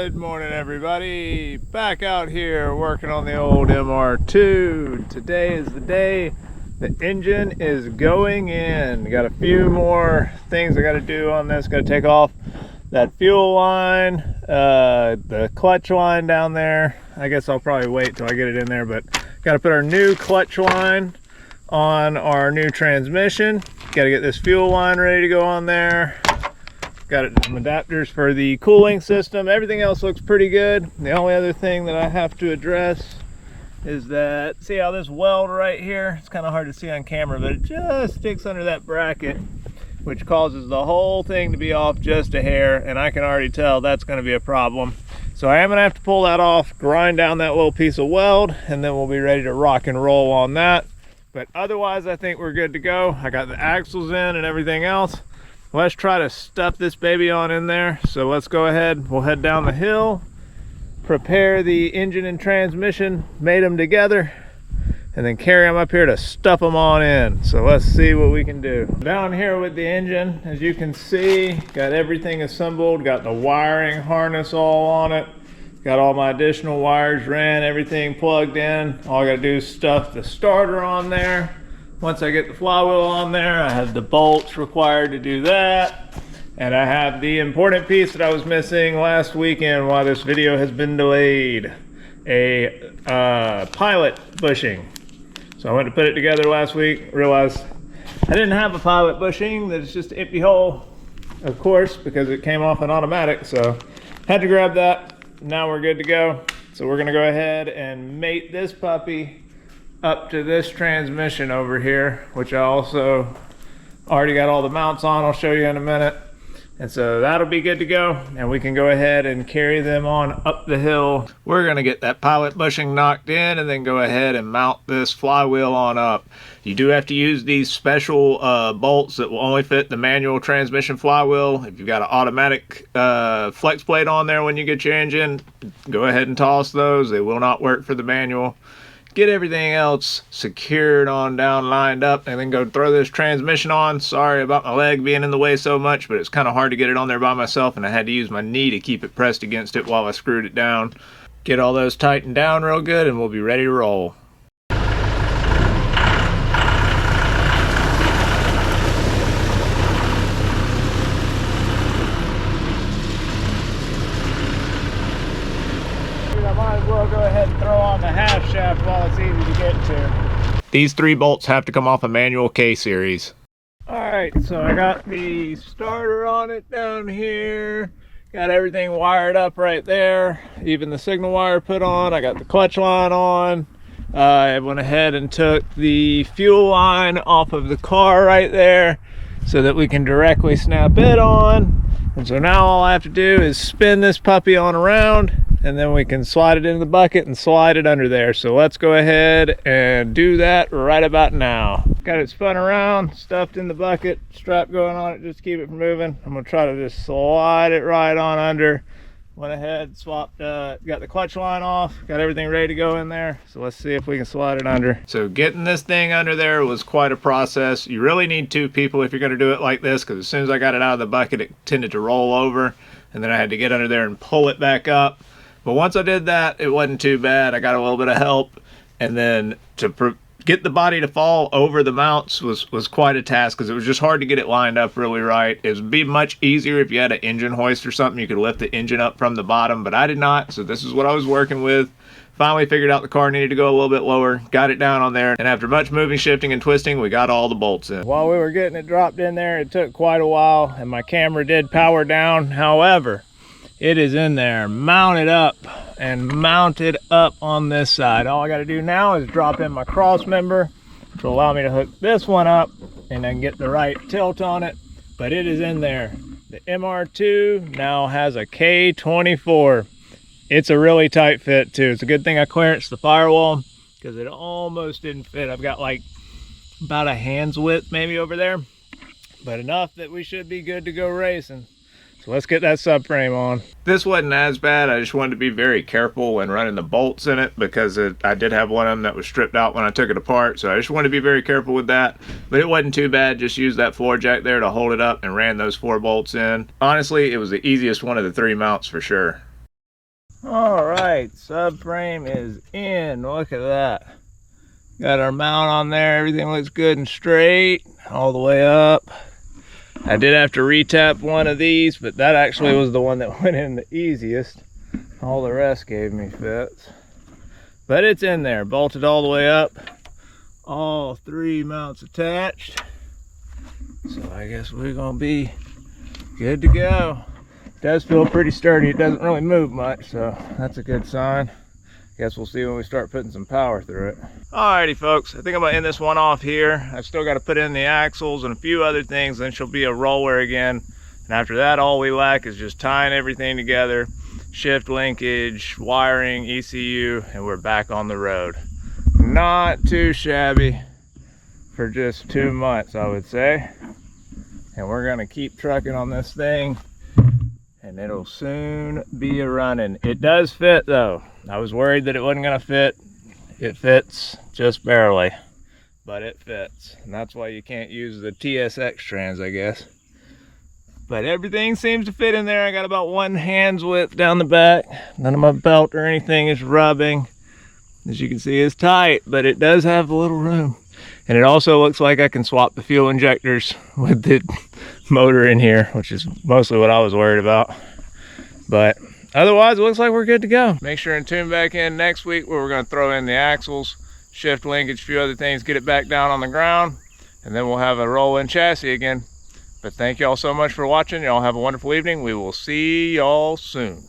Good morning, everybody. Back out here working on the old MR-2. Today is the day the engine is going in. Got a few more things I got to do on this. Got to take off that fuel line, the clutch line down there. I guess I'll probably wait till I get it in there, but got to put our new clutch line on our new transmission. Got to get this fuel line ready to go on there. Got some adapters for the cooling system. Everything else looks pretty good. The only other thing that I have to address is that, see how this weld right here, it's kind of hard to see on camera, but it just sticks under that bracket, which causes the whole thing to be off just a hair, and I can already tell that's going to be a problem. So I am going to have to pull that off, grind down that little piece of weld, and then we'll be ready to rock and roll on that. But otherwise, I think we're good to go. I got the axles in and everything else. Let's try to stuff this baby on in there. So let's go ahead, we'll head down the hill, prepare the engine and transmission, mate them together, and then carry them up here to stuff them on in. So let's see what we can do. Down here with the engine, as you can see, got everything assembled, got the wiring harness all on it, got all my additional wires ran, everything plugged in. All I gotta do is stuff the starter on there. Once I get the flywheel on there, I have the bolts required to do that. And I have the important piece that I was missing last weekend while this video has been delayed. A pilot bushing. So I went to put it together last week, realized I didn't have a pilot bushing, that it's just an empty hole, of course, because it came off an automatic. So had to grab that. Now we're good to go. So we're gonna go ahead and mate this puppy up to this transmission over here, which I also already got all the mounts on. I'll show you in a minute. And so that'll be good to go, and we can go ahead and carry them on up the hill. We're gonna get that pilot bushing knocked in and then go ahead and mount this flywheel on up. You do have to use these special bolts that will only fit the manual transmission flywheel. If you've got an automatic flex plate on there when you get your engine, go ahead and toss those. They will not work for the manual. Get everything else secured on down, lined up, and then go throw this transmission on. Sorry about my leg being in the way so much, but it's kind of hard to get it on there by myself, and I had to use my knee to keep it pressed against it while I screwed it down. Get all those tightened down real good, and we'll be ready to roll. We'll go ahead and throw on the half shaft while it's easy to get to. These 3 bolts have to come off a manual K series. Alright, so I got the starter on it down here. Got everything wired up right there. Even the signal wire put on. I got the clutch line on. I went ahead and took the fuel line off of the car right there so that we can directly snap it on. And so now all I have to do is spin this puppy on around, and then we can slide it into the bucket and slide it under there. So let's go ahead and do that right about now. Got it spun around, stuffed in the bucket, strap going on it just to keep it from moving. I'm gonna try to just slide it right on under. Went ahead, swapped, got the clutch line off, got everything ready to go in there. So let's see if we can slide it under. So getting this thing under there was quite a process. You really need 2 people if you're gonna do it like this, because as soon as I got it out of the bucket, it tended to roll over, and then I had to get under there and pull it back up. But once I did that, it wasn't too bad. I got a little bit of help, and then to get the body to fall over the mounts was quite a task, because it was just hard to get it lined up really right. It would be much easier if you had an engine hoist or something. You could lift the engine up from the bottom, but I did not, so this is what I was working with. Finally figured out the car needed to go a little bit lower, got it down on there, and after much moving, shifting, and twisting, we got all the bolts in. While we were getting it dropped in there, it took quite a while, and my camera did power down. However, it is in there, mounted up on this side. All I got to do now is drop in my cross member, which will allow me to hook this one up and then get the right tilt on it. But it is in there. The MR-2 now has a K24. It's a really tight fit too. It's a good thing I clearanced the firewall, because it almost didn't fit. I've got like about a hand's width maybe over there, but enough that we should be good to go racing. So let's get that subframe on. This wasn't as bad. I just wanted to be very careful when running the bolts in it, because I did have one of them that was stripped out when I took it apart. So I just wanted to be very careful with that. But it wasn't too bad. Just used that floor jack there to hold it up and ran those 4 bolts in. Honestly, it was the easiest one of the 3 mounts for sure. All right, subframe is in. Look at that. Got our mount on there. Everything looks good and straight all the way up. I did have to retap one of these, but that actually was the one that went in the easiest. All the rest gave me fits. But it's in there, bolted all the way up. All 3 mounts attached. So I guess we're gonna be good to go. It does feel pretty sturdy. It doesn't really move much, so that's a good sign. Guess we'll see when we start putting some power through it. Alrighty folks, I think I'm gonna end this one off here. I've still got to put in the axles and a few other things, then she'll be a roller again. And after that, all we lack is just tying everything together, shift linkage, wiring, ECU, and we're back on the road. Not too shabby for just 2 months, I would say. And we're gonna keep trucking on this thing, and it'll soon be a running. It does fit though. I was worried that it wasn't gonna fit. It fits just barely, but it fits. And that's why you can't use the TSX trans, I guess. But everything seems to fit in there. I got about 1 hand's width down the back. None of my belt or anything is rubbing. As you can see, it's tight, but it does have a little room. And it also looks like I can swap the fuel injectors with the motor in here, which is mostly what I was worried about. But otherwise, it looks like we're good to go. Make sure and tune back in next week where we're gonna throw in the axles, shift linkage, a few other things, get it back down on the ground, and then we'll have a roll-in chassis again. But thank y'all so much for watching. Y'all have a wonderful evening. We will see y'all soon.